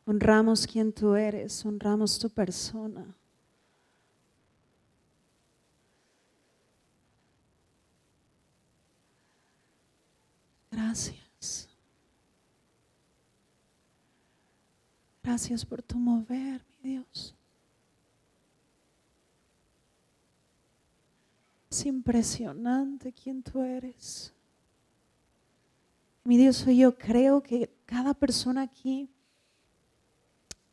Honramos quien tú eres, honramos tu persona. Gracias. Gracias por tu mover, mi Dios. Es impresionante quién tú eres. Mi Dios, yo creo que cada persona aquí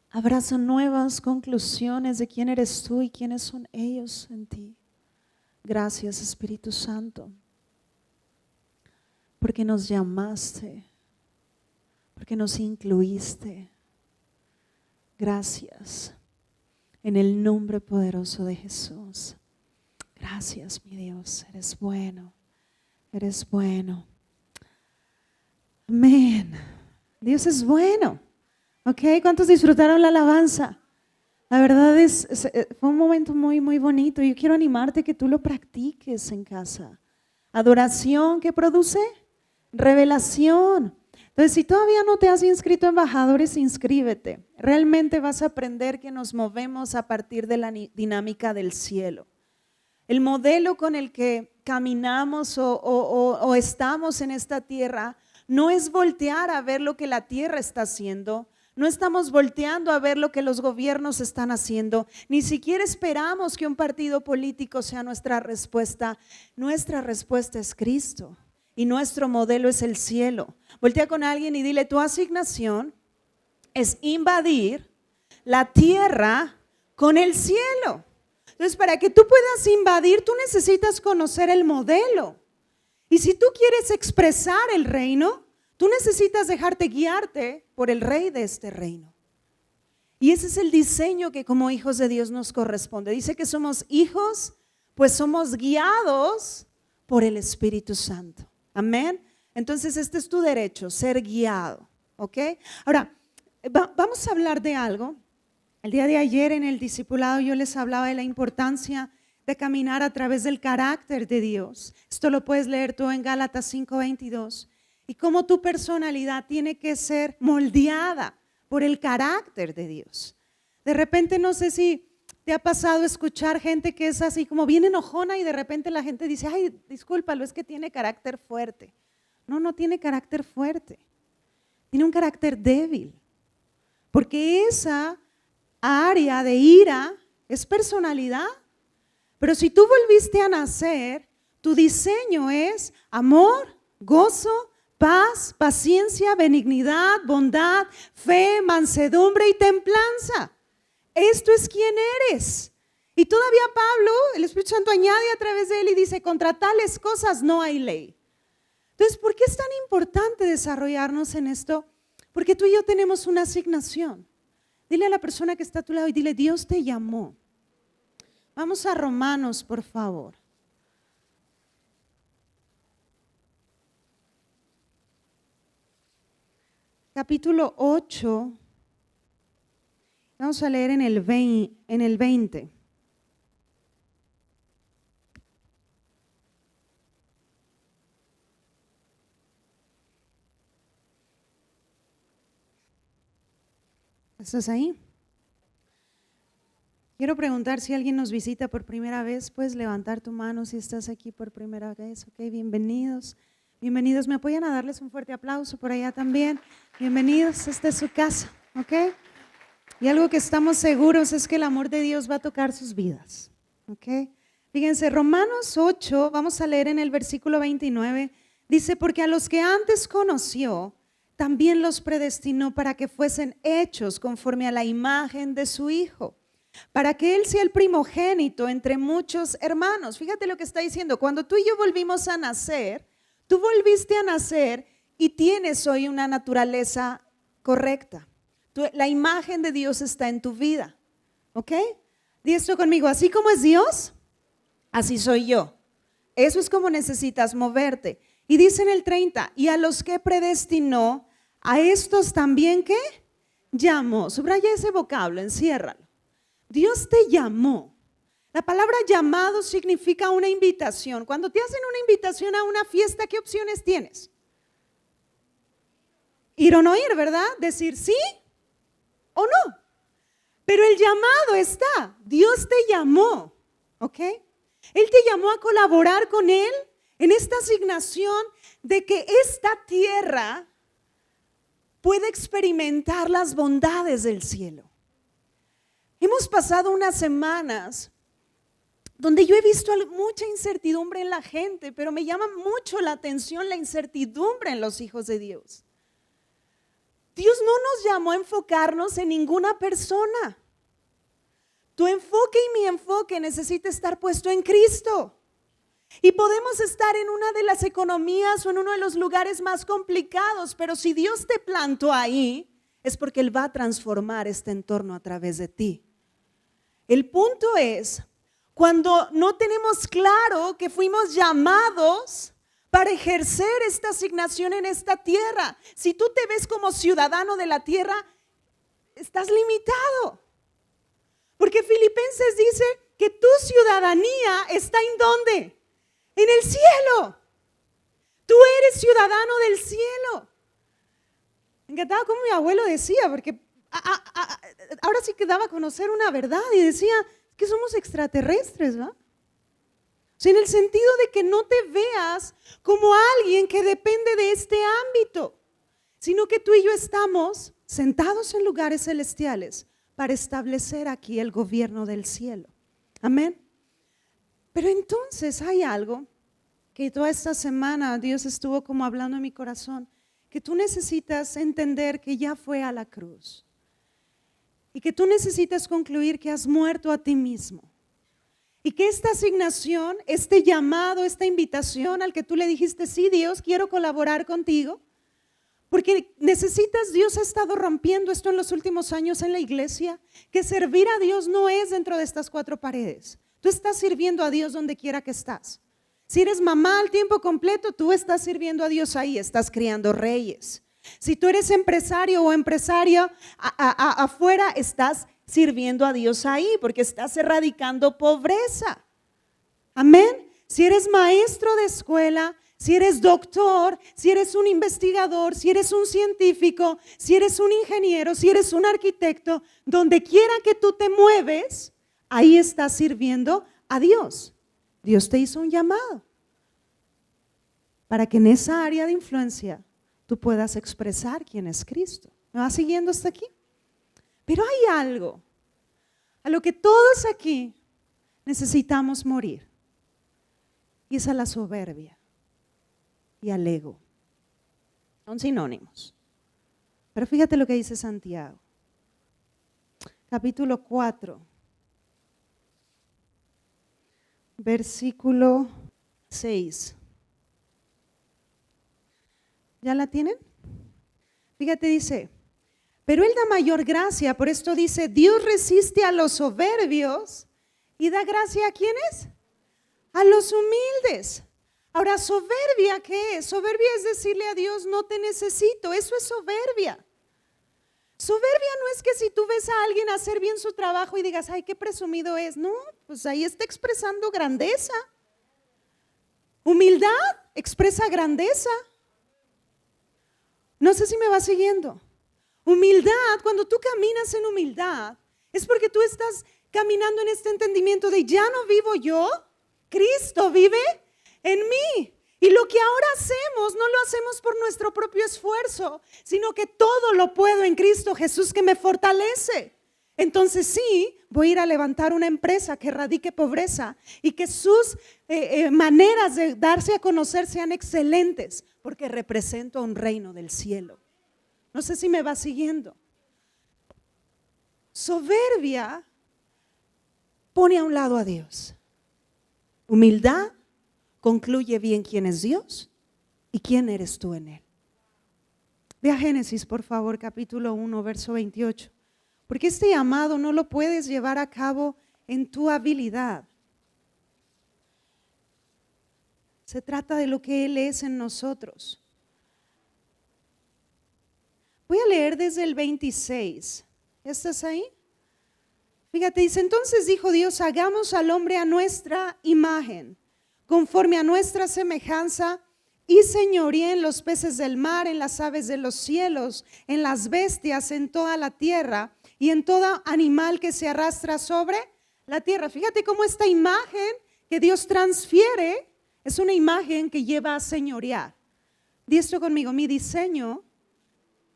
abraza nuevas conclusiones de quién eres tú y quiénes son ellos en ti. Gracias, Espíritu Santo, porque nos llamaste, porque nos incluiste. Gracias, en el nombre poderoso de Jesús. Gracias, mi Dios, eres bueno, eres bueno. Amén. Dios es bueno. ¿Ok? ¿Cuántos disfrutaron la alabanza? La verdad fue un momento muy, muy bonito. Yo quiero animarte que tú lo practiques en casa. Adoración, ¿qué produce? Revelación. Entonces, si todavía no te has inscrito a embajadores, inscríbete. Realmente vas a aprender que nos movemos a partir de la dinámica del cielo. El modelo con el que caminamos o estamos en esta tierra no es voltear a ver lo que la tierra está haciendo. No estamos volteando a ver lo que los gobiernos están haciendo. Ni siquiera esperamos que un partido político sea nuestra respuesta. Nuestra respuesta es Cristo y nuestro modelo es el cielo. Voltea con alguien y dile, tu asignación es invadir la tierra con el cielo. Entonces, para que tú puedas invadir, tú necesitas conocer el modelo. Y si tú quieres expresar el reino, tú necesitas dejarte guiarte por el rey de este reino. Y ese es el diseño que como hijos de Dios nos corresponde. Dice que somos hijos, pues somos guiados por el Espíritu Santo. Amén. Entonces este es tu derecho, ser guiado. ¿Ok? Ahora, vamos a hablar de algo. El día de ayer en el discipulado yo les hablaba de la importancia de caminar a través del carácter de Dios. Esto lo puedes leer tú en Gálatas 5:22. Y cómo tu personalidad tiene que ser moldeada por el carácter de Dios. De repente no sé si te ha pasado escuchar gente que es así como bien enojona y de repente la gente dice, ay, discúlpalo, es que tiene carácter fuerte. No, no tiene carácter fuerte. Tiene un carácter débil. Porque esa área de ira es personalidad. Pero si tú volviste a nacer, tu diseño es amor, gozo, paz, paciencia, benignidad, bondad, fe, mansedumbre y templanza. Esto es quién eres. Y todavía Pablo, el Espíritu Santo añade a través de él y dice, contra tales cosas no hay ley. Entonces, ¿por qué es tan importante desarrollarnos en esto? Porque tú y yo tenemos una asignación. Dile a la persona que está a tu lado y dile, Dios te llamó. Vamos a Romanos, por favor. Capítulo 8. Vamos a leer en el 20. ¿Estás ahí? Quiero preguntar si alguien nos visita por primera vez, puedes levantar tu mano si estás aquí por primera vez. Ok, bienvenidos. Bienvenidos, me apoyan a darles un fuerte aplauso por allá también. Bienvenidos, esta es su casa, ¿ok? Y algo que estamos seguros es que el amor de Dios va a tocar sus vidas, ¿ok? Fíjense, Romanos 8, vamos a leer en el versículo 29, dice, porque a los que antes conoció, también los predestinó para que fuesen hechos conforme a la imagen de su Hijo, para que Él sea el primogénito entre muchos hermanos. Fíjate lo que está diciendo, cuando tú y yo volvimos a nacer, tú volviste a nacer y tienes hoy una naturaleza correcta. La imagen de Dios está en tu vida, ¿ok? Di esto conmigo, así como es Dios, así soy yo. Eso es como necesitas moverte. Y dice en el 30, y a los que predestinó, a estos también, ¿qué? Llamó. Subraya ese vocablo, enciérralo. Dios te llamó. La palabra llamado significa una invitación. Cuando te hacen una invitación a una fiesta, ¿qué opciones tienes? Ir o no ir, ¿verdad? Decir sí o no. Pero el llamado está. Dios te llamó, ¿ok? Él te llamó a colaborar con Él en esta asignación de que esta tierra puede experimentar las bondades del cielo. Hemos pasado unas semanas donde yo he visto mucha incertidumbre en la gente, pero me llama mucho la atención la incertidumbre en los hijos de Dios. Dios no nos llamó a enfocarnos en ninguna persona. Tu enfoque y mi enfoque necesita estar puesto en Cristo. Y podemos estar en una de las economías o en uno de los lugares más complicados, pero si Dios te plantó ahí, es porque Él va a transformar este entorno a través de ti. El punto es, cuando no tenemos claro que fuimos llamados para ejercer esta asignación en esta tierra, si tú te ves como ciudadano de la tierra, estás limitado. Porque Filipenses dice que tu ciudadanía está ¿en dónde? En el cielo. Tú eres ciudadano del cielo. Me encantaba como mi abuelo decía, porque ahora sí que daba a conocer una verdad y decía que somos extraterrestres, ¿va? O sea, en el sentido de que no te veas como alguien que depende de este ámbito, sino que tú y yo estamos sentados en lugares celestiales para establecer aquí el gobierno del cielo. Amén. Pero entonces hay algo que toda esta semana Dios estuvo como hablando en mi corazón, que tú necesitas entender que ya fue a la cruz y que tú necesitas concluir que has muerto a ti mismo. Y que esta asignación, este llamado, esta invitación al que tú le dijiste, sí Dios, quiero colaborar contigo, porque necesitas, Dios ha estado rompiendo esto en los últimos años en la iglesia, que servir a Dios no es dentro de estas cuatro paredes. Tú estás sirviendo a Dios donde quiera que estás. Si eres mamá al tiempo completo, tú estás sirviendo a Dios ahí, estás criando reyes. Si tú eres empresario o empresaria afuera, estás sirviendo a Dios ahí porque estás erradicando pobreza. Amén. Si eres maestro de escuela, si eres doctor, si eres un investigador, si eres un científico, si eres un ingeniero, si eres un arquitecto, donde quiera que tú te mueves, ahí estás sirviendo a Dios. Dios te hizo un llamado para que en esa área de influencia tú puedas expresar quién es Cristo. ¿Me vas siguiendo hasta aquí? Pero hay algo a lo que todos aquí necesitamos morir, y es a la soberbia y al ego. Son sinónimos. Pero fíjate lo que dice Santiago, capítulo 4, versículo 6. ¿Ya la tienen? Fíjate, dice: pero Él da mayor gracia, por esto dice, Dios resiste a los soberbios y da gracia ¿a quiénes? A los humildes. Ahora, ¿soberbia qué es? Soberbia es decirle a Dios, no te necesito, eso es soberbia. Soberbia no es que si tú ves a alguien hacer bien su trabajo y digas, ay, qué presumido es. No, pues ahí está expresando grandeza. Humildad expresa grandeza. No sé si me va siguiendo. Humildad, cuando tú caminas en humildad, es porque tú estás caminando en este entendimiento de ya no vivo yo, Cristo vive en mí. Y lo que ahora hacemos, no lo hacemos por nuestro propio esfuerzo, sino que todo lo puedo en Cristo Jesús que me fortalece. Entonces sí, voy a ir a levantar una empresa que erradique pobreza y que sus maneras de darse a conocer sean excelentes, porque represento a un reino del cielo. No sé si me va siguiendo. Soberbia pone a un lado a Dios. Humildad concluye bien quién es Dios y quién eres tú en Él. Ve a Génesis, por favor, capítulo 1, verso 28. Porque este llamado no lo puedes llevar a cabo en tu habilidad. Se trata de lo que Él es en nosotros. Voy a leer desde el 26. ¿Ya estás ahí? Fíjate, dice, entonces dijo Dios, hagamos al hombre a nuestra imagen, conforme a nuestra semejanza, y señoríe en los peces del mar, en las aves de los cielos, en las bestias, en toda la tierra, y en todo animal que se arrastra sobre la tierra. Fíjate cómo esta imagen que Dios transfiere es una imagen que lleva a señorear. Di esto conmigo, mi diseño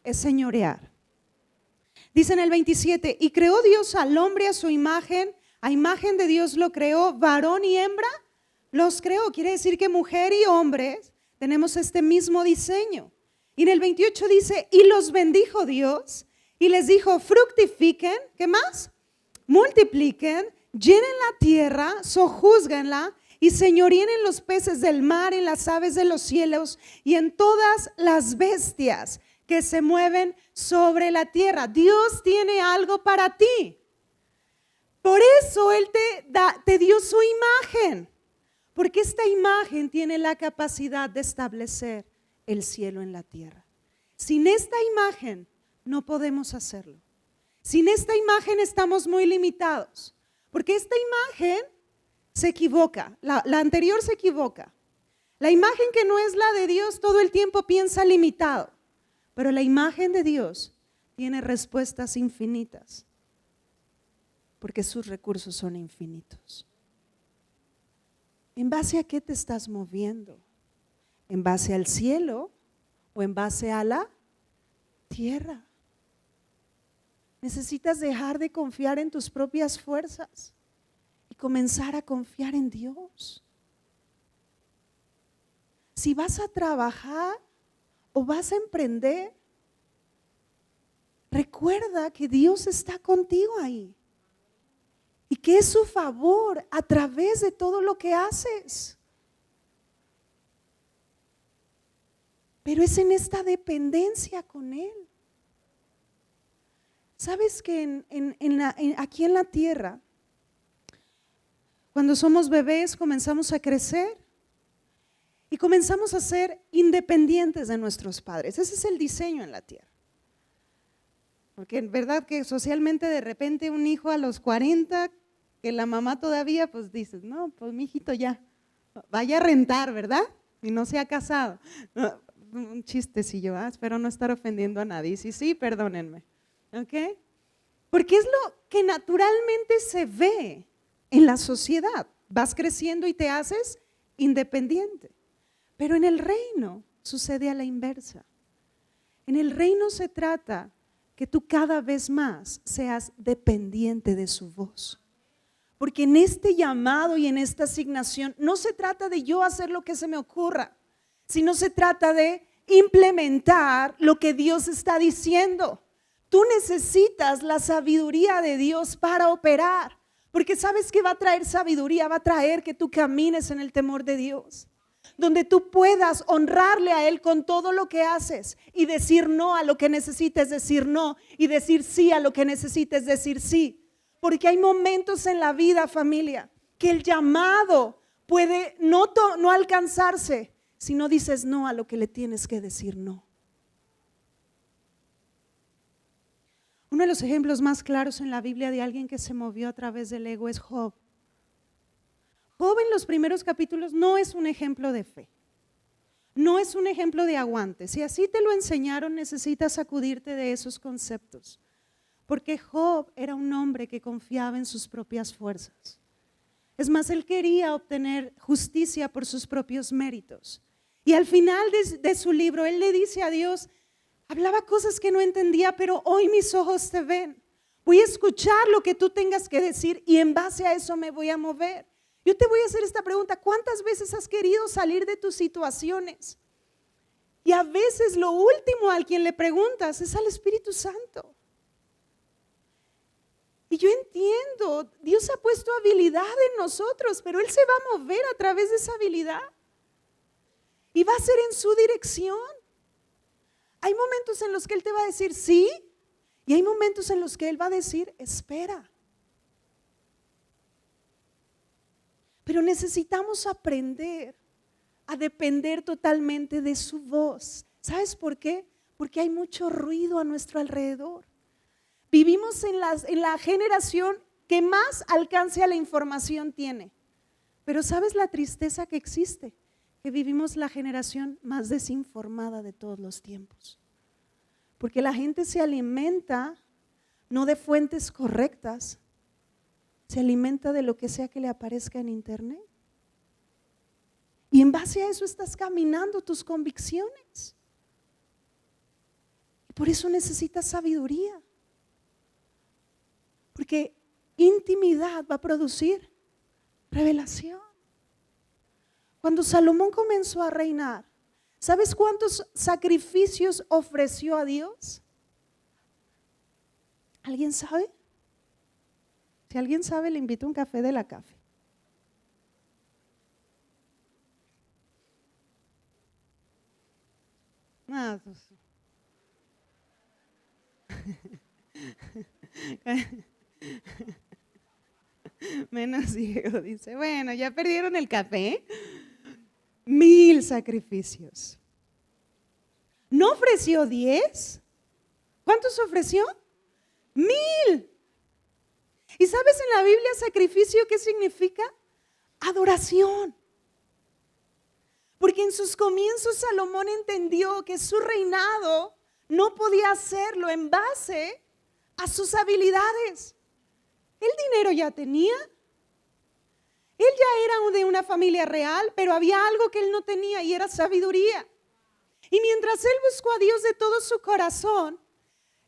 es señorear. Dice en el 27, y creó Dios al hombre a su imagen, a imagen de Dios lo creó, varón y hembra los creó. Quiere decir que mujer y hombres tenemos este mismo diseño. Y en el 28 dice, y los bendijo Dios y les dijo, fructifiquen, ¿qué más? Multipliquen, llenen la tierra, sojúzguenla y señoríen en los peces del mar, en las aves de los cielos y en todas las bestias que se mueven sobre la tierra. Dios tiene algo para ti. Por eso Él te dio su imagen, porque esta imagen tiene la capacidad de establecer el cielo en la tierra. Sin esta imagen no podemos hacerlo. Sin esta imagen estamos muy limitados, porque esta imagen se equivoca, la anterior se equivoca. La imagen que no es la de Dios todo el tiempo piensa limitado, pero la imagen de Dios tiene respuestas infinitas, porque sus recursos son infinitos. ¿En base a qué te estás moviendo? ¿En base al cielo o en base a la tierra? Necesitas dejar de confiar en tus propias fuerzas y comenzar a confiar en Dios. Si vas a trabajar o vas a emprender, recuerda que Dios está contigo ahí y que es su favor a través de todo lo que haces. Pero es en esta dependencia con Él. ¿Sabes que aquí en la tierra, cuando somos bebés comenzamos a crecer y comenzamos a ser independientes de nuestros padres? Ese es el diseño en la tierra. Porque en verdad que socialmente de repente un hijo a los 40, que la mamá todavía pues dices, no, pues mi hijito ya, vaya a rentar, ¿verdad? Y no se ha casado. No, un chistecillo, espero no estar ofendiendo a nadie. Sí, perdónenme. ¿Ok? Porque es lo que naturalmente se ve en la sociedad. Vas creciendo y te haces independiente. Pero en el reino sucede a la inversa. En el reino se trata que tú cada vez más seas dependiente de su voz. Porque en este llamado y en esta asignación no se trata de yo hacer lo que se me ocurra, sino se trata de implementar lo que Dios está diciendo. Tú necesitas la sabiduría de Dios para operar, porque sabes que va a traer sabiduría, va a traer que tú camines en el temor de Dios, donde tú puedas honrarle a Él con todo lo que haces y decir no a lo que necesites decir no y decir sí a lo que necesites decir sí. Porque hay momentos en la vida, familia, que el llamado puede no alcanzarse si no dices no a lo que le tienes que decir no. Uno de los ejemplos más claros en la Biblia de alguien que se movió a través del ego es Job. Job en los primeros capítulos no es un ejemplo de fe, no es un ejemplo de aguante. Si así te lo enseñaron, necesitas sacudirte de esos conceptos. Porque Job era un hombre que confiaba en sus propias fuerzas. Es más, él quería obtener justicia por sus propios méritos. Y al final de su libro, él le dice a Dios, hablaba cosas que no entendía, pero hoy mis ojos te ven. Voy a escuchar lo que tú tengas que decir y en base a eso me voy a mover. Yo te voy a hacer esta pregunta, ¿cuántas veces has querido salir de tus situaciones? Y a veces lo último al quien le preguntas es al Espíritu Santo. Y yo entiendo, Dios ha puesto habilidad en nosotros, pero Él se va a mover a través de esa habilidad. Y va a ser en su dirección. Hay momentos en los que Él te va a decir sí, y hay momentos en los que Él va a decir espera. Pero necesitamos aprender a depender totalmente de su voz. ¿Sabes por qué? Porque hay mucho ruido a nuestro alrededor. Vivimos en la generación que más alcance a la información tiene. Pero ¿sabes la tristeza que existe? Que vivimos la generación más desinformada de todos los tiempos. Porque la gente se alimenta no de fuentes correctas, se alimenta de lo que sea que le aparezca en internet. Y en base a eso estás caminando tus convicciones. Por eso necesitas sabiduría. Porque intimidad va a producir revelación. Cuando Salomón comenzó a reinar, ¿sabes cuántos sacrificios ofreció a Dios? ¿Alguien sabe? Si alguien sabe, le invito a un café de la Café. Ah, pues. Menos Diego dice, bueno, ya perdieron el café. 1000 sacrificios. ¿No ofreció 10? ¿Cuántos ofreció? 1000. ¿Y sabes en la Biblia sacrificio qué significa? Adoración. Porque en sus comienzos Salomón entendió que su reinado no podía hacerlo en base a sus habilidades. El dinero ya tenía. Él ya era de una familia real, pero había algo que él no tenía y era sabiduría. Y mientras él buscó a Dios de todo su corazón,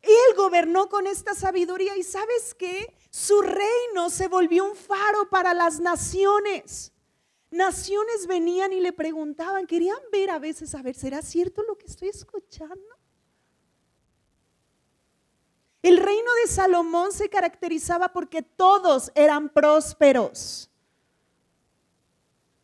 él gobernó con esta sabiduría. ¿Y sabes qué? Su reino se volvió un faro para las naciones. Naciones venían y le preguntaban, querían ver a veces, a ver, ¿será cierto lo que estoy escuchando? El reino de Salomón se caracterizaba porque todos eran prósperos.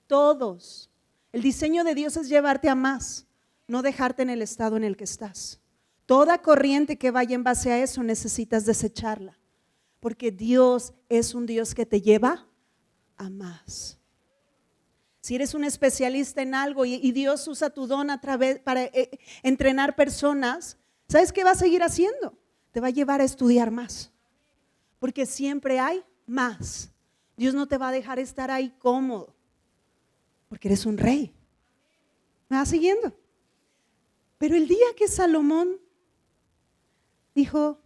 Todos. El diseño de Dios es llevarte a más, no dejarte en el estado en el que estás. Toda corriente que vaya en base a eso necesitas desecharla, porque Dios es un Dios que te lleva a más. Si eres un especialista en algo y Dios usa tu don a través para entrenar personas, ¿sabes qué va a seguir haciendo? Te va a llevar a estudiar más, porque siempre hay más. Dios no te va a dejar estar ahí cómodo, porque eres un rey. ¿Me vas siguiendo? Pero el día que Salomón dijo,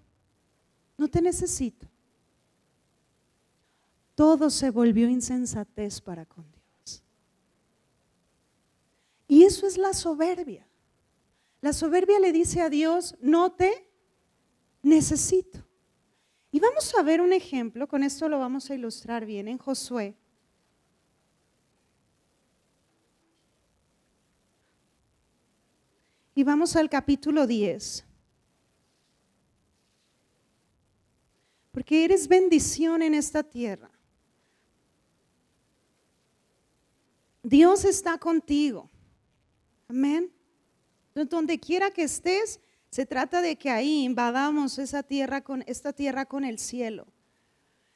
no te necesito, todo se volvió insensatez para con Dios. Y eso es la soberbia. La soberbia le dice a Dios, no te necesito. Y vamos a ver un ejemplo, con esto lo vamos a ilustrar bien, en Josué. Y vamos al capítulo 10. Porque eres bendición en esta tierra. Dios está contigo. Amén. Donde quiera que estés, se trata de que ahí invadamos esta tierra con el cielo.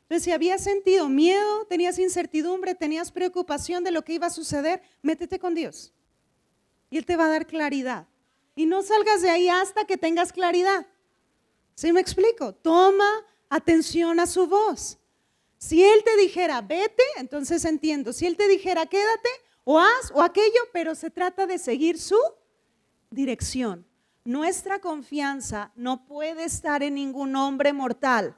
Entonces, si habías sentido miedo, tenías incertidumbre, tenías preocupación de lo que iba a suceder, métete con Dios. Y Él te va a dar claridad. Y no salgas de ahí hasta que tengas claridad. ¿Sí me explico? Toma atención a su voz. Si Él te dijera, vete, entonces entiendo. Si Él te dijera, quédate, o haz o aquello, pero se trata de seguir su dirección. Nuestra confianza no puede estar en ningún hombre mortal.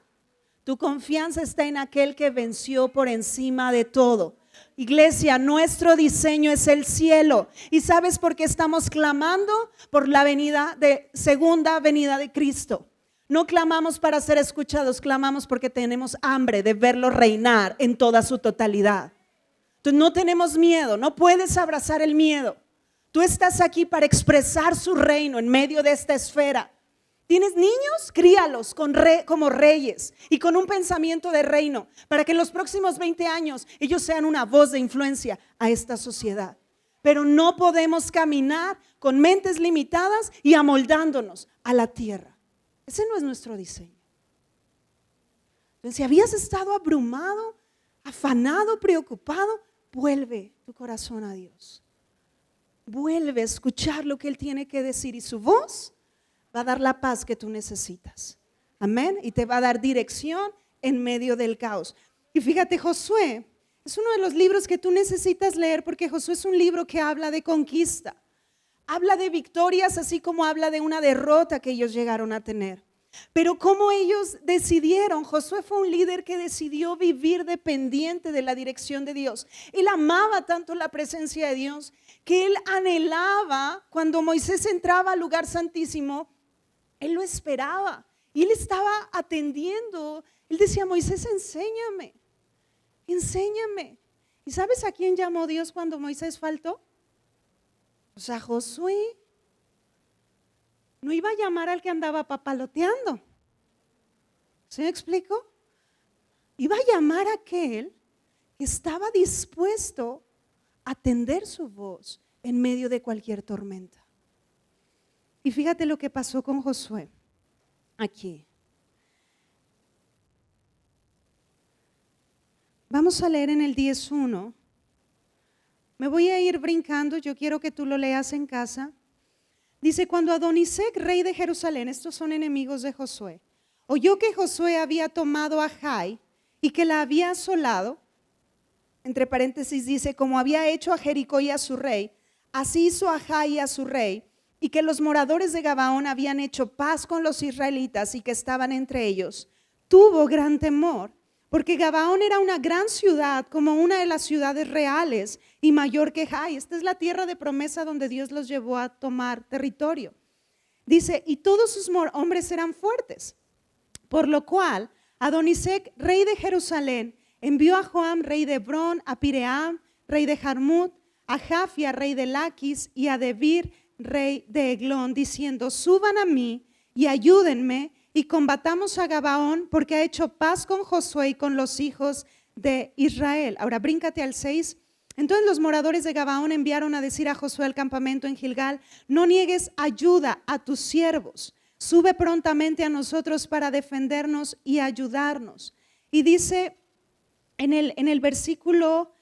Tu confianza está en aquel que venció por encima de todo. Iglesia, nuestro diseño es el cielo. ¿Y sabes por qué estamos clamando? Por la segunda venida de Cristo. No clamamos para ser escuchados, clamamos porque tenemos hambre de verlo reinar en toda su totalidad. Entonces no tenemos miedo, no puedes abrazar el miedo. Tú estás aquí para expresar su reino en medio de esta esfera. ¿Tienes niños? Críalos como reyes y con un pensamiento de reino, para que en los próximos 20 años ellos sean una voz de influencia a esta sociedad. Pero no podemos caminar con mentes limitadas y amoldándonos a la tierra. Ese no es nuestro diseño. Entonces, si habías estado abrumado, afanado, preocupado, vuelve tu corazón a Dios. Vuelve a escuchar lo que Él tiene que decir y su voz va a dar la paz que tú necesitas. Amén. Y te va a dar dirección en medio del caos. Y fíjate, Josué es uno de los libros que tú necesitas leer, porque Josué es un libro que habla de conquista. Habla de victorias, así como habla de una derrota que ellos llegaron a tener. Pero como ellos decidieron, Josué fue un líder que decidió vivir dependiente de la dirección de Dios. Él amaba tanto la presencia de Dios que él anhelaba cuando Moisés entraba al lugar santísimo, él lo esperaba y él estaba atendiendo. Él decía, Moisés, enséñame, enséñame. ¿Y sabes a quién llamó Dios cuando Moisés faltó? Pues a Josué. No iba a llamar al que andaba papaloteando. ¿Sí me explico? Iba a llamar a aquel que estaba dispuesto a atender su voz en medio de cualquier tormenta. Y fíjate lo que pasó con Josué aquí. Vamos a leer en el 10:1. Me voy a ir brincando, yo quiero que tú lo leas en casa. Dice, cuando Adonisec, rey de Jerusalén, estos son enemigos de Josué, oyó que Josué había tomado a Jai y que la había asolado, entre paréntesis dice, como había hecho a Jericó y a su rey, así hizo a Jai y a su rey, y que los moradores de Gabaón habían hecho paz con los israelitas y que estaban entre ellos, tuvo gran temor, porque Gabaón era una gran ciudad, como una de las ciudades reales y mayor que Jai. Esta es la tierra de promesa donde Dios los llevó a tomar territorio. Dice, y todos sus hombres eran fuertes, por lo cual Adonisec, rey de Jerusalén, envió a Joam, rey de Hebrón, a Piream, rey de Jarmut, a Jafia, rey de Laquis, y a Debir, rey de Eglón, diciendo, suban a mí y ayúdenme y combatamos a Gabaón, porque ha hecho paz con Josué y con los hijos de Israel. Ahora bríncate al 6. Entonces los moradores de Gabaón enviaron a decir a Josué al campamento en Gilgal, no niegues ayuda a tus siervos, sube prontamente a nosotros para defendernos y ayudarnos. Y dice en el versículo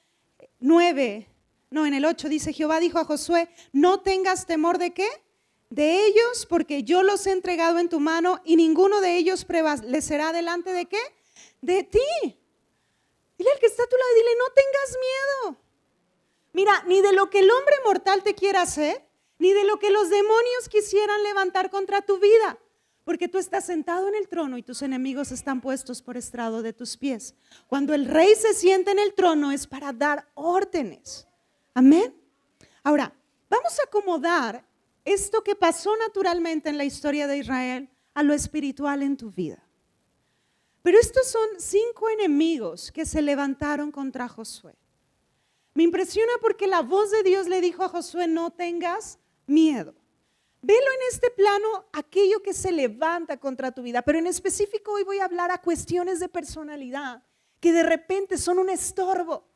9, no, en el 8 dice, Jehová dijo a Josué, no tengas temor ¿de qué? De ellos, porque yo los he entregado en tu mano y ninguno de ellos prevalecerá delante ¿de qué? De ti. Dile al que está a tu lado, dile, no tengas miedo. Mira, ni de lo que el hombre mortal te quiera hacer, ni de lo que los demonios quisieran levantar contra tu vida, porque tú estás sentado en el trono y tus enemigos están puestos por estrado de tus pies. Cuando el rey se siente en el trono es para dar órdenes. Amén. Ahora, vamos a acomodar esto que pasó naturalmente en la historia de Israel a lo espiritual en tu vida. Pero estos son 5 enemigos que se levantaron contra Josué. Me impresiona porque la voz de Dios le dijo a Josué, no tengas miedo. Velo en este plano, aquello que se levanta contra tu vida, pero en específico hoy voy a hablar a cuestiones de personalidad que de repente son un estorbo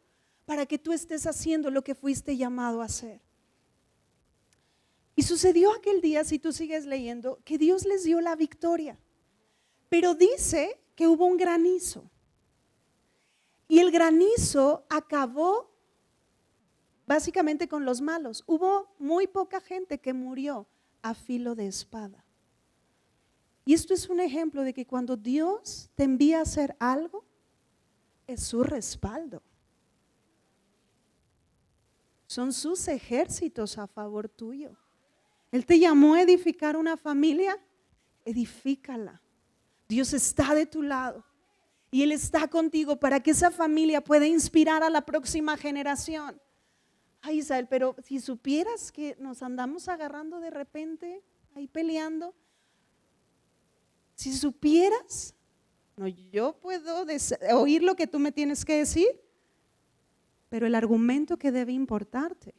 para que tú estés haciendo lo que fuiste llamado a hacer. Y sucedió aquel día, si tú sigues leyendo, que Dios les dio la victoria, pero dice que hubo un granizo y el granizo acabó básicamente con los malos. Hubo muy poca gente que murió a filo de espada. Y esto es un ejemplo de que cuando Dios te envía a hacer algo, es su respaldo. Son sus ejércitos a favor tuyo. Él te llamó a edificar una familia, edifícala. Dios está de tu lado y Él está contigo para que esa familia pueda inspirar a la próxima generación. Ay, Isabel, pero si supieras que nos andamos agarrando de repente, ahí peleando, si supieras, no, yo puedo oír lo que tú me tienes que decir, pero el argumento que debe importarte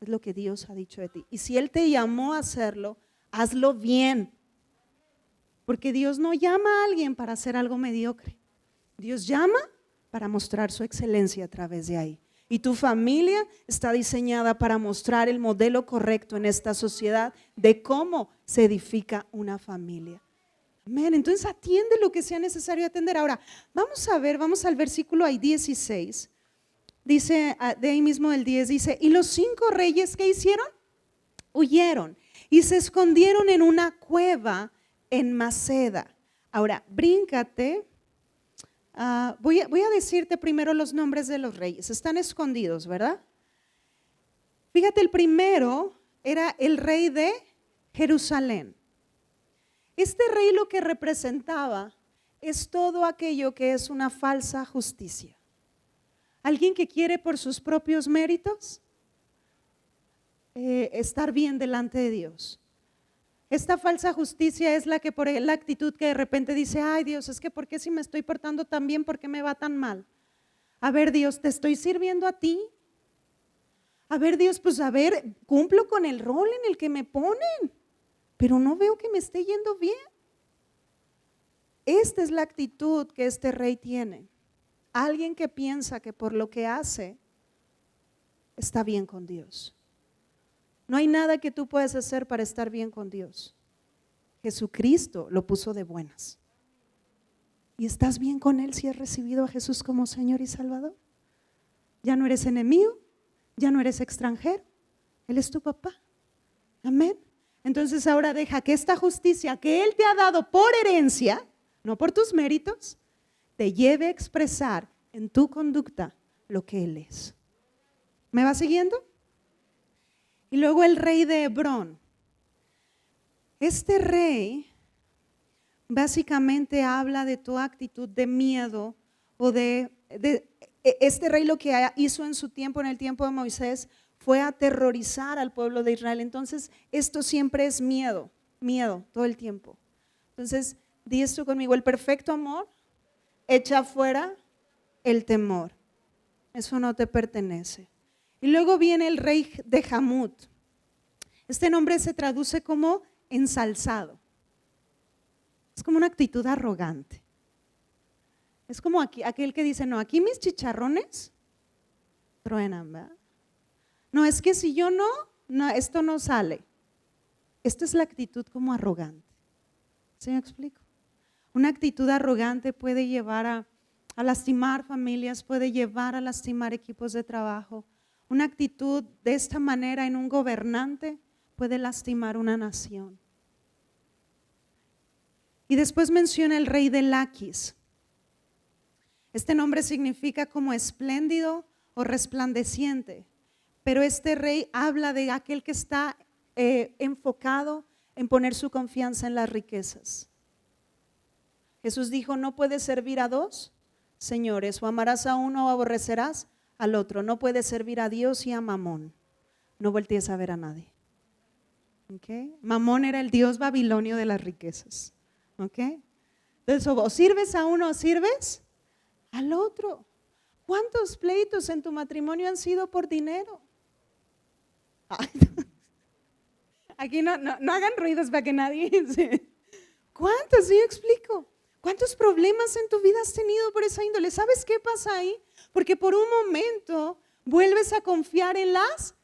es lo que Dios ha dicho de ti. Y si Él te llamó a hacerlo, hazlo bien. Porque Dios no llama a alguien para hacer algo mediocre. Dios llama para mostrar su excelencia a través de ahí. Y tu familia está diseñada para mostrar el modelo correcto en esta sociedad de cómo se edifica una familia. Amén. Entonces atiende lo que sea necesario atender. Ahora, vamos a ver, vamos al versículo ahí 16. Dice, de ahí mismo el 10, dice, y los 5 reyes, ¿qué hicieron? Huyeron y se escondieron en una cueva en Maceda. Ahora, bríncate. Voy a decirte primero los nombres de los reyes. Están escondidos, ¿verdad? Fíjate, el primero era el rey de Jerusalén. Este rey lo que representaba es todo aquello que es una falsa justicia. Alguien que quiere por sus propios méritos estar bien delante de Dios. Esta falsa justicia es la que por la actitud que de repente dice, ay Dios, es que ¿por qué si me estoy portando tan bien, por qué me va tan mal? A ver Dios, te estoy sirviendo a ti. A ver Dios, pues a ver, cumplo con el rol en el que me ponen, pero no veo que me esté yendo bien. Esta es la actitud que este rey tiene. Alguien que piensa que por lo que hace está bien con Dios. No hay nada que tú puedas hacer para estar bien con Dios. Jesucristo lo puso de buenas. ¿Y estás bien con Él si has recibido a Jesús como Señor y Salvador? Ya no eres enemigo, ya no eres extranjero. Él es tu papá. Amén. Entonces ahora deja que esta justicia que Él te ha dado por herencia, no por tus méritos, te lleve a expresar en tu conducta lo que Él es. ¿Me va siguiendo? Y luego el rey de Hebrón. Este rey básicamente habla de tu actitud de miedo o de este rey lo que hizo en su tiempo, en el tiempo de Moisés, fue aterrorizar al pueblo de Israel. Entonces esto siempre es miedo todo el tiempo. Entonces di esto conmigo, el perfecto amor echa fuera el temor. Eso no te pertenece. Y luego viene el rey de Jamut. Este nombre se traduce como ensalzado. Es como una actitud arrogante. Es como aquel que dice, no, aquí mis chicharrones truenan, ¿verdad? No, es que si yo no, esto no sale. Esta es la actitud como arrogante. ¿Sí me explico? Una actitud arrogante puede llevar a lastimar familias, puede llevar a lastimar equipos de trabajo. Una actitud de esta manera en un gobernante puede lastimar una nación. Y después menciona el rey de Laquis. Este nombre significa como espléndido o resplandeciente, pero este rey habla de aquel que está enfocado en poner su confianza en las riquezas. Jesús dijo, no puedes servir a dos señores, o amarás a uno o aborrecerás al otro. No puedes servir a Dios y a Mamón. No voltees a ver a nadie. ¿Okay? Mamón era el dios babilonio de las riquezas. ¿Okay? Entonces, o sirves a uno o sirves al otro. ¿Cuántos pleitos en tu matrimonio han sido por dinero? Ay, aquí no hagan ruidos para que nadie se... ¿Cuántos? Sí, yo explico. ¿Cuántos problemas en tu vida has tenido por esa índole? ¿Sabes qué pasa ahí? Porque por un momento vuelves a confiar en las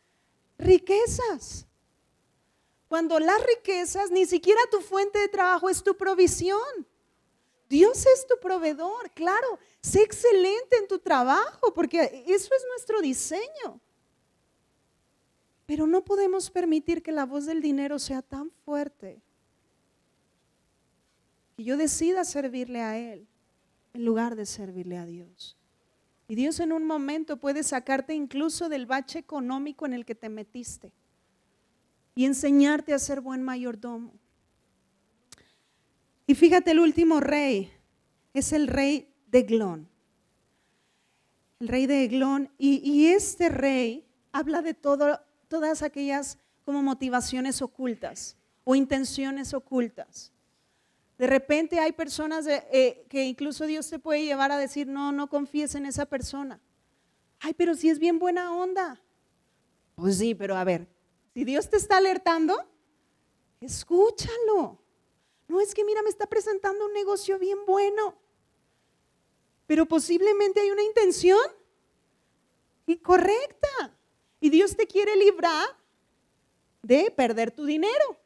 riquezas. Cuando las riquezas, ni siquiera tu fuente de trabajo es tu provisión. Dios es tu proveedor, claro. Sé excelente en tu trabajo porque eso es nuestro diseño. Pero no podemos permitir que la voz del dinero sea tan fuerte que yo decida servirle a Él en lugar de servirle a Dios. Y Dios en un momento puede sacarte incluso del bache económico en el que te metiste y enseñarte a ser buen mayordomo. Y fíjate, el último rey es el rey de Eglón. El rey de Eglón, y este rey habla de todas aquellas como motivaciones ocultas o intenciones ocultas. De repente hay personas que incluso Dios te puede llevar a decir, no confíes en esa persona. Ay, pero si es bien buena onda. Pues sí, pero a ver, si Dios te está alertando, escúchalo. No es que mira, me está presentando un negocio bien bueno, pero posiblemente hay una intención incorrecta y Dios te quiere librar de perder tu dinero.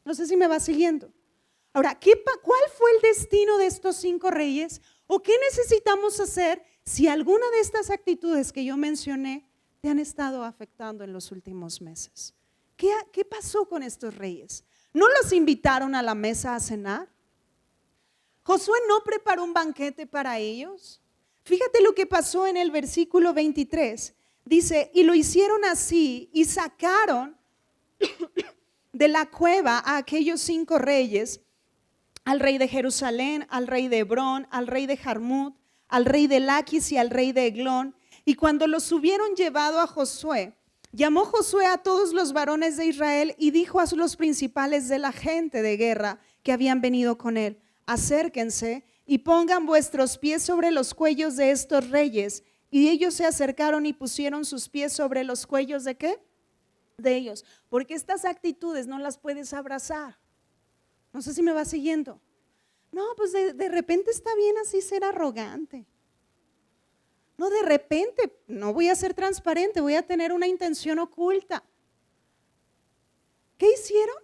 No sé si me va siguiendo. Ahora, ¿cuál fue el destino de estos 5 reyes? ¿O qué necesitamos hacer si alguna de estas actitudes que yo mencioné te han estado afectando en los últimos meses? ¿Qué pasó con estos reyes? ¿No los invitaron a la mesa a cenar? ¿Josué no preparó un banquete para ellos? Fíjate lo que pasó en el versículo 23. Dice, y lo hicieron así y sacaron de la cueva a aquellos 5 reyes al rey de Jerusalén, al rey de Hebrón, al rey de Jarmut, al rey de Laquis y al rey de Eglón. Y cuando los hubieron llevado a Josué, llamó Josué a todos los varones de Israel y dijo a los principales de la gente de guerra que habían venido con él: acérquense y pongan vuestros pies sobre los cuellos de estos reyes. Y ellos se acercaron y pusieron sus pies sobre los cuellos ¿de qué? De ellos. Porque estas actitudes no las puedes abrazar. No sé si me va siguiendo. No, pues de repente está bien así ser arrogante. No, de repente no voy a ser transparente, voy a tener una intención oculta. ¿Qué hicieron?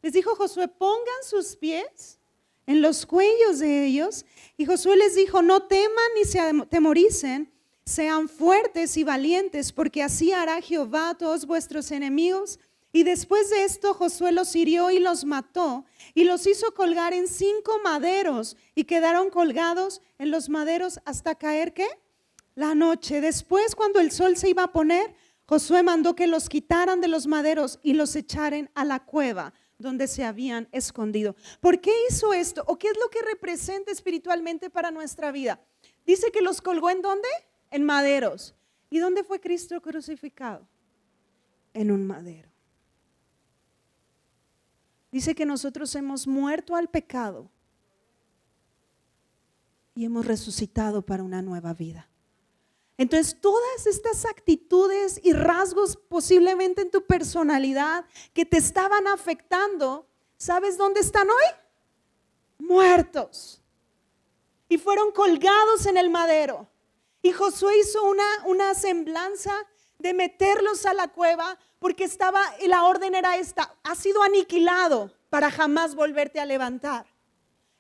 Les dijo Josué: pongan sus pies en los cuellos de ellos. Y Josué les dijo: no teman ni se atemoricen, sean fuertes y valientes, porque así hará Jehová a todos vuestros enemigos. Y después de esto Josué los hirió y los mató y los hizo colgar en 5 maderos y quedaron colgados en los maderos hasta caer ¿qué? La noche. Después, cuando el sol se iba a poner, Josué mandó que los quitaran de los maderos y los echaran a la cueva donde se habían escondido. ¿Por qué hizo esto? ¿O qué es lo que representa espiritualmente para nuestra vida? Dice que los colgó ¿en dónde? En maderos. ¿Y dónde fue Cristo crucificado? En un madero. Dice que nosotros hemos muerto al pecado y hemos resucitado para una nueva vida. Entonces, todas estas actitudes y rasgos posiblemente en tu personalidad que te estaban afectando, ¿sabes dónde están hoy? Muertos. Y fueron colgados en el madero. Y Josué hizo una semblanza de meterlos a la cueva porque la orden era esta: has sido aniquilado para jamás volverte a levantar.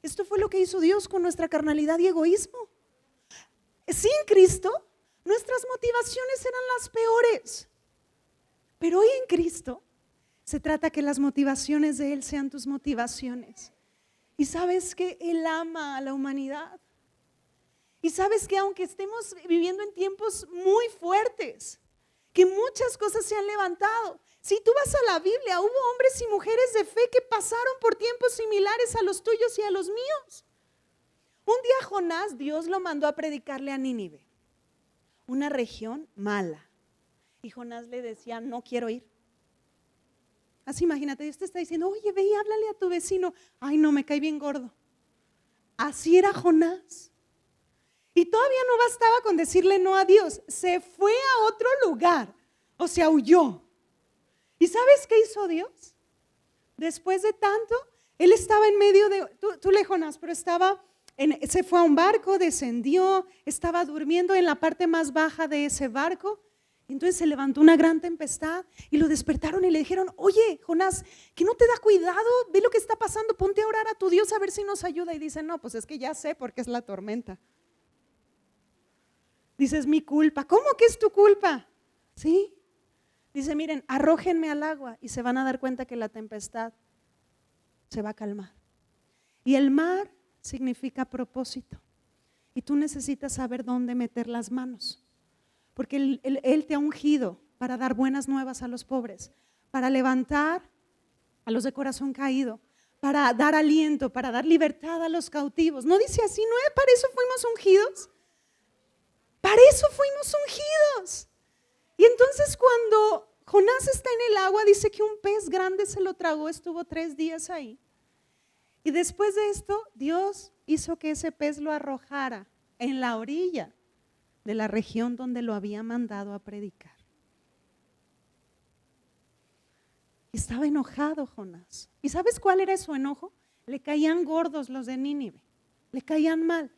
Esto fue lo que hizo Dios con nuestra carnalidad y egoísmo. Sin Cristo, nuestras motivaciones eran las peores. Pero hoy en Cristo se trata que las motivaciones de Él sean tus motivaciones. Y sabes que Él ama a la humanidad. Y sabes que aunque estemos viviendo en tiempos muy fuertes, que muchas cosas se han levantado. Si tú vas a la Biblia, hubo hombres y mujeres de fe que pasaron por tiempos similares a los tuyos y a los míos. Un día Jonás, Dios lo mandó a predicarle a Nínive, una región mala. Y Jonás le decía: no quiero ir. Así imagínate, Dios te está diciendo: oye, ve y háblale a tu vecino. Ay, no, me cae bien gordo. Así era Jonás. Y todavía no bastaba con decirle no a Dios, se fue a otro lugar, o sea, huyó. ¿Y sabes qué hizo Dios? Después de tanto, él estaba en medio de, tú le Jonás, pero se fue a un barco, descendió, estaba durmiendo en la parte más baja de ese barco. Entonces se levantó una gran tempestad y lo despertaron y le dijeron: oye, Jonás, ¿que no te da cuidado? Ve lo que está pasando, ponte a orar a tu Dios a ver si nos ayuda. Y dice: no, pues es que ya sé porque es la tormenta. Dice: es mi culpa. ¿Cómo que es tu culpa? Sí. Dice: miren, arrójenme al agua y se van a dar cuenta que la tempestad se va a calmar. Y el mar significa propósito. Y tú necesitas saber dónde meter las manos. Porque él te ha ungido para dar buenas nuevas a los pobres, para levantar a los de corazón caído, para dar aliento, para dar libertad a los cautivos. ¿No dice así? ¿No es para eso fuimos ungidos? Para eso fuimos ungidos. Y entonces cuando Jonás está en el agua, dice que un pez grande se lo tragó, estuvo 3 días ahí. Y después de esto, Dios hizo que ese pez lo arrojara en la orilla de la región donde lo había mandado a predicar. Estaba enojado Jonás. ¿Y sabes cuál era su enojo? Le caían gordos los de Nínive, le caían mal.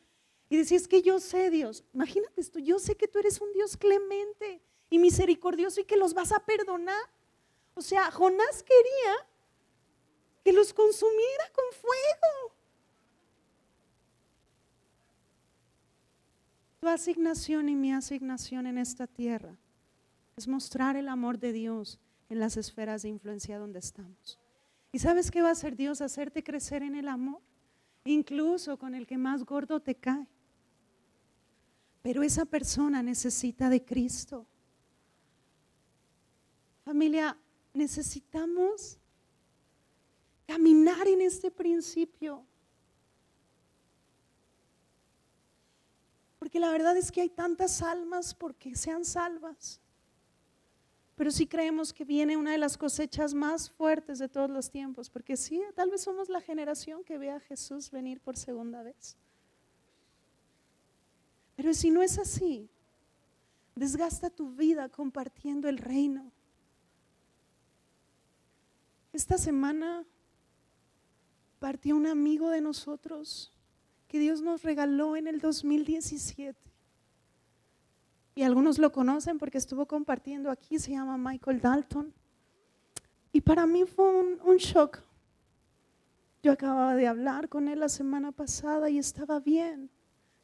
Y decía: es que yo sé, Dios, imagínate esto, yo sé que tú eres un Dios clemente y misericordioso y que los vas a perdonar. O sea, Jonás quería que los consumiera con fuego. Tu asignación y mi asignación en esta tierra es mostrar el amor de Dios en las esferas de influencia donde estamos. ¿Y sabes qué va a hacer Dios? Hacerte crecer en el amor, incluso con el que más gordo te cae. Pero esa persona necesita de Cristo. Familia, necesitamos caminar en este principio. Porque la verdad es que hay tantas almas porque sean salvas. Pero sí creemos que viene una de las cosechas más fuertes de todos los tiempos, porque sí, tal vez somos la generación que ve a Jesús venir por segunda vez. Pero si no es así, desgasta tu vida compartiendo el reino. Esta semana partió un amigo de nosotros que Dios nos regaló en el 2017. Y algunos lo conocen porque estuvo compartiendo aquí, se llama Michael Dalton. Y para mí fue un shock. Yo acababa de hablar con él la semana pasada y estaba bien.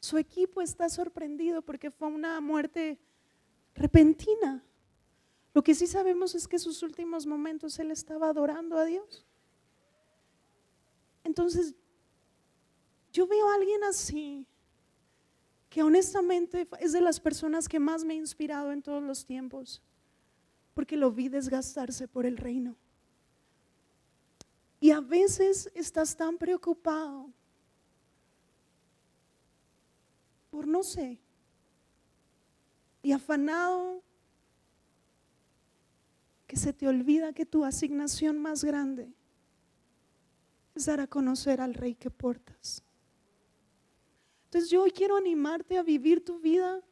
Su equipo está sorprendido porque fue una muerte repentina. Lo que sí sabemos es que en sus últimos momentos él estaba adorando a Dios. Entonces, yo veo a alguien así, que honestamente es de las personas que más me ha inspirado en todos los tiempos, porque lo vi desgastarse por el reino. Y a veces estás tan preocupado por no sé, y afanado, que se te olvida que tu asignación más grande es dar a conocer al Rey que portas. Entonces yo hoy quiero animarte a vivir tu vida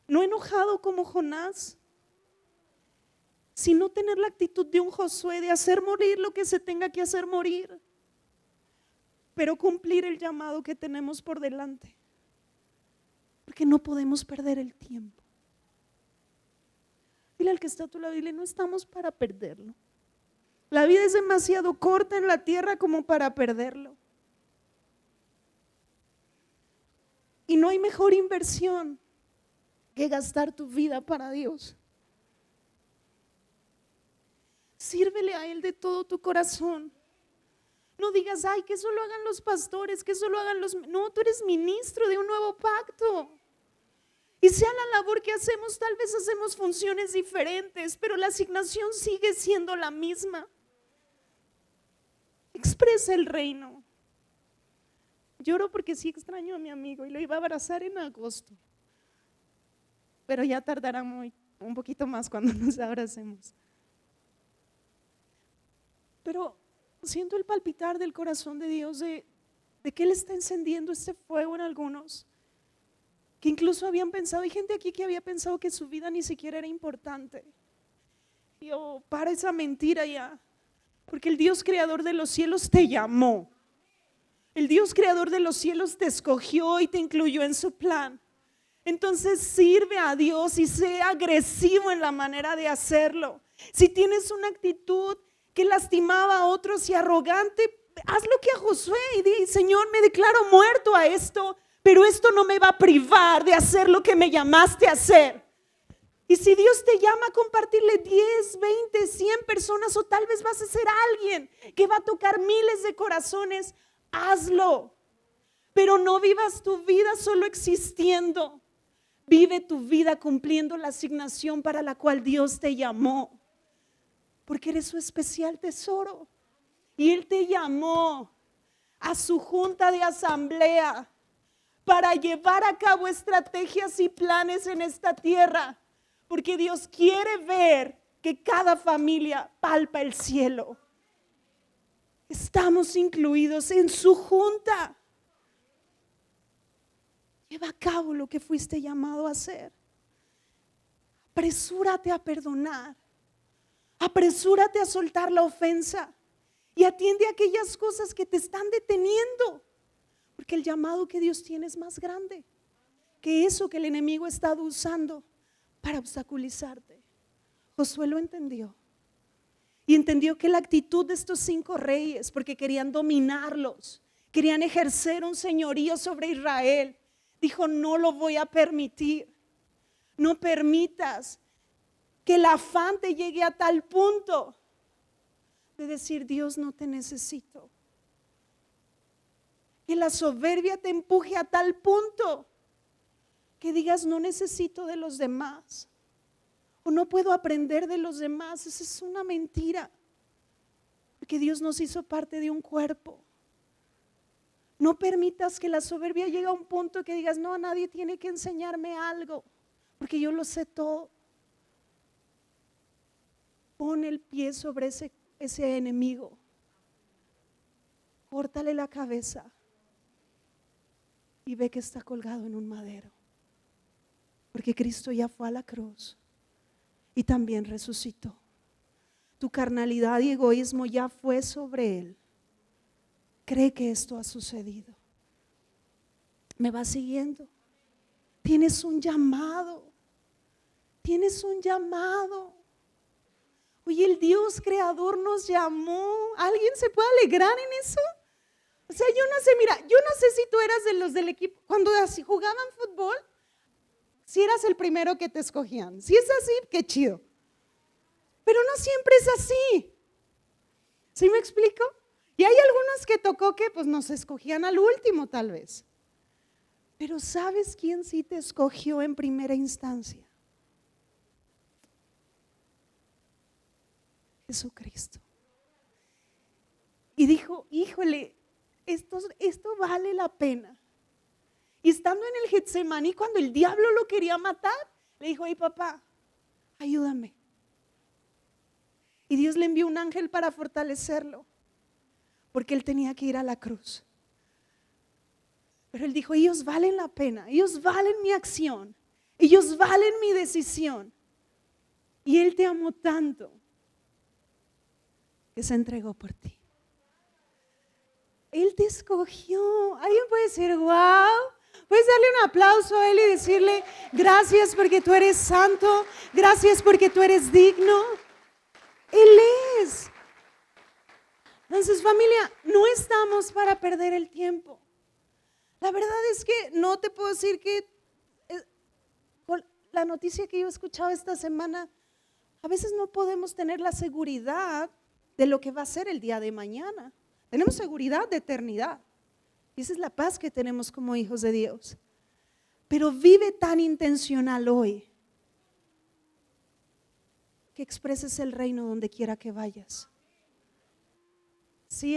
no enojado como Jonás, sino tener la actitud de un Josué, de hacer morir lo que se tenga que hacer morir, pero cumplir el llamado que tenemos por delante, porque no podemos perder el tiempo. Dile al que está a tu lado, dile, no estamos para perderlo. La vida es demasiado corta en la tierra como para perderlo. Y no hay mejor inversión que gastar tu vida para Dios. Sírvele a Él de todo tu corazón. No digas, ay, que eso lo hagan los pastores, que eso lo hagan los... No, tú eres ministro de un nuevo pacto. Y sea la labor que hacemos, tal vez hacemos funciones diferentes, pero la asignación sigue siendo la misma. Expresa el reino. Lloro porque sí extraño a mi amigo y lo iba a abrazar en agosto, pero ya tardará un poquito más cuando nos abracemos. Pero siento el palpitar del corazón de Dios de que Él está encendiendo este fuego en algunos que incluso habían pensado, hay gente aquí que había pensado que su vida ni siquiera era importante. Y yo, para esa mentira ya, porque el Dios creador de los cielos te llamó. El Dios creador de los cielos te escogió y te incluyó en su plan. Entonces sirve a Dios y sea agresivo en la manera de hacerlo. Si tienes una actitud que lastimaba a otros y arrogante, haz lo que a Josué y di, Señor, me declaro muerto a esto, pero esto no me va a privar de hacer lo que me llamaste a hacer. Y si Dios te llama a compartirle 10, 20, 100 personas, o tal vez vas a ser alguien que va a tocar miles de corazones, hazlo, pero no vivas tu vida solo existiendo. Vive tu vida cumpliendo la asignación para la cual Dios te llamó, porque eres su especial tesoro. Y Él te llamó a su junta de asamblea para llevar a cabo estrategias y planes en esta tierra, porque Dios quiere ver que cada familia palpa el cielo. Estamos incluidos en su junta. Lleva a cabo lo que fuiste llamado a hacer. Apresúrate a perdonar. Apresúrate a soltar la ofensa. Y atiende a aquellas cosas que te están deteniendo. Porque el llamado que Dios tiene es más grande que eso que el enemigo ha estado usando para obstaculizarte. Josué lo entendió. Y entendió que la actitud de estos 5 reyes, porque querían dominarlos, querían ejercer un señorío sobre Israel, dijo, no lo voy a permitir. No permitas que el afán te llegue a tal punto de decir, Dios, no te necesito. Que la soberbia te empuje a tal punto que digas, no necesito de los demás, o no puedo aprender de los demás. Esa es una mentira, porque Dios nos hizo parte de un cuerpo. No permitas que la soberbia llegue a un punto que digas, no, nadie tiene que enseñarme algo, porque yo lo sé todo. Pon el pie sobre ese enemigo. Córtale la cabeza y ve que está colgado en un madero. Porque Cristo ya fue a la cruz y también resucitó. Tu carnalidad y egoísmo ya fue sobre él. Cree que esto ha sucedido. ¿Me vas siguiendo? Tienes un llamado. Tienes un llamado. Oye, el Dios creador nos llamó. ¿Alguien se puede alegrar en eso? O sea, yo no sé, mira, yo no sé si tú eras de los del equipo, cuando así jugaban fútbol, si eras el primero que te escogían. Si es así, qué chido. Pero no siempre es así. ¿Sí me explico? Y hay algunos que tocó que pues nos escogían al último tal vez. Pero ¿sabes quién sí te escogió en primera instancia? Jesucristo. Y dijo, híjole, esto vale la pena. Y estando en el Getsemaní, cuando el diablo lo quería matar, le dijo, ay papá, ayúdame. Y Dios le envió un ángel para fortalecerlo, porque él tenía que ir a la cruz. Pero él dijo, ellos valen la pena, ellos valen mi acción, ellos valen mi decisión. Y él te amó tanto que se entregó por ti. Él te escogió. Alguien puede decir, wow. Puedes darle un aplauso a él y decirle, gracias porque tú eres santo, gracias porque tú eres digno. Él es. Entonces, familia, no estamos para perder el tiempo. La verdad es que no te puedo decir que con la noticia que yo he escuchado esta semana, a veces no podemos tener la seguridad de lo que va a ser el día de mañana. Tenemos seguridad de eternidad. Y esa es la paz que tenemos como hijos de Dios. Pero vive tan intencional hoy que expreses el reino donde quiera que vayas. Si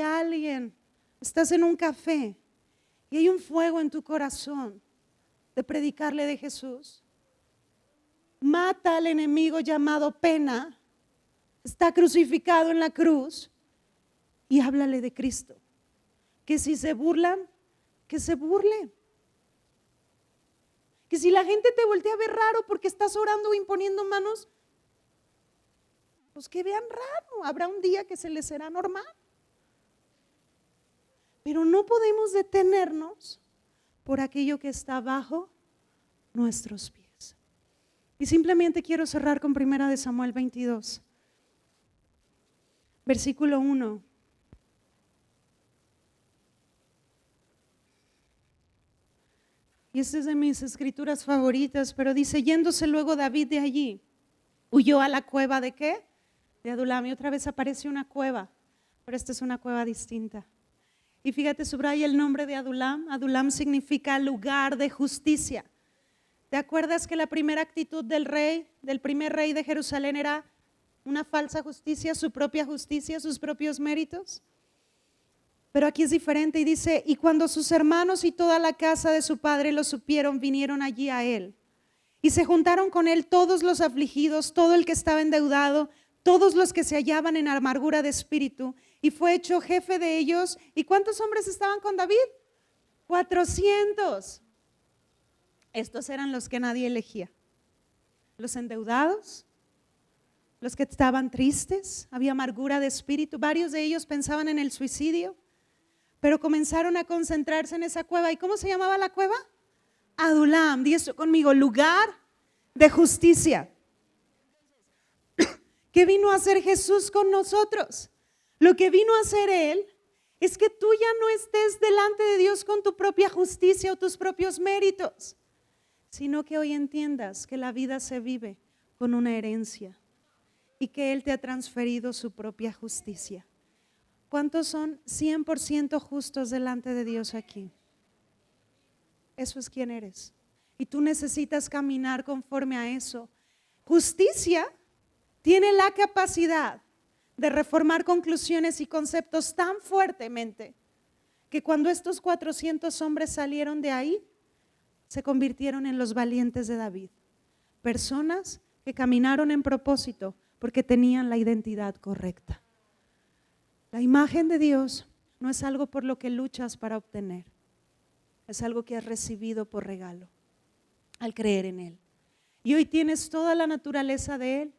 estás en un café y hay un fuego en tu corazón de predicarle de Jesús, mata al enemigo llamado pena, está crucificado en la cruz y háblale de Cristo. Que si se burlan, que se burlen. Que si la gente te voltea a ver raro porque estás orando o imponiendo manos, pues que vean raro. Habrá un día que se les será normal. Pero no podemos detenernos por aquello que está bajo nuestros pies. Y simplemente quiero cerrar con 1 Samuel 22, versículo 1. Y esta es de mis escrituras favoritas, pero dice, yéndose luego David de allí, huyó a la cueva ¿de qué? De Adulam. Y otra vez aparece una cueva, pero esta es una cueva distinta. Y fíjate, subraya el nombre de Adulam. Adulam significa lugar de justicia. ¿Te acuerdas que la primera actitud del primer rey de Jerusalén era una falsa justicia, su propia justicia, sus propios méritos? Pero aquí es diferente y dice, y cuando sus hermanos y toda la casa de su padre lo supieron, vinieron allí a él. Y se juntaron con él todos los afligidos, todo el que estaba endeudado, todos los que se hallaban en amargura de espíritu, y fue hecho jefe de ellos. ¿Y cuántos hombres estaban con David? 400. Estos eran los que nadie elegía. Los endeudados, los que estaban tristes, había amargura de espíritu. Varios de ellos pensaban en el suicidio, pero comenzaron a concentrarse en esa cueva. ¿Y cómo se llamaba la cueva? Adulam. Di esto conmigo, lugar de justicia. ¿Qué vino a hacer Jesús con nosotros? Lo que vino a hacer Él es que tú ya no estés delante de Dios con tu propia justicia o tus propios méritos, sino que hoy entiendas que la vida se vive con una herencia y que Él te ha transferido su propia justicia. ¿Cuántos son 100% justos delante de Dios aquí? Eso es quién eres. Y tú necesitas caminar conforme a eso. Justicia tiene la capacidad de reformar conclusiones y conceptos tan fuertemente que cuando estos 400 hombres salieron de ahí, se convirtieron en los valientes de David. Personas que caminaron en propósito porque tenían la identidad correcta. La imagen de Dios no es algo por lo que luchas para obtener, es algo que has recibido por regalo al creer en Él. Y hoy tienes toda la naturaleza de Él,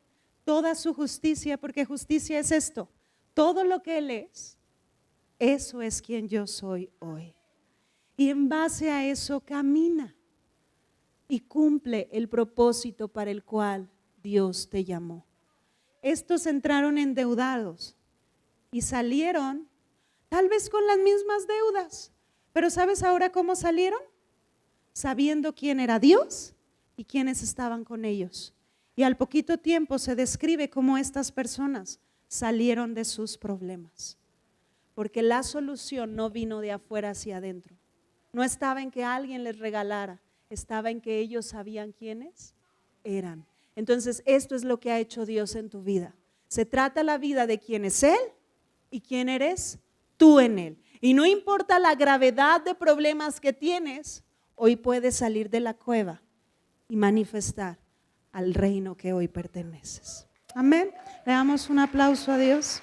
toda su justicia, porque justicia es esto, todo lo que Él es, eso es quien yo soy hoy. Y en base a eso camina y cumple el propósito para el cual Dios te llamó. Estos entraron endeudados y salieron tal vez con las mismas deudas, pero ¿sabes ahora cómo salieron? Sabiendo quién era Dios y quiénes estaban con ellos. Y al poquito tiempo se describe cómo estas personas salieron de sus problemas, porque la solución no vino de afuera hacia adentro, no estaba en que alguien les regalara, estaba en que ellos sabían quiénes eran. Entonces esto es lo que ha hecho Dios en tu vida. Se trata la vida de quién es Él y quién eres tú en Él. Y no importa la gravedad de problemas que tienes, hoy puedes salir de la cueva y manifestar al reino que hoy perteneces. Amén. Le damos un aplauso a Dios.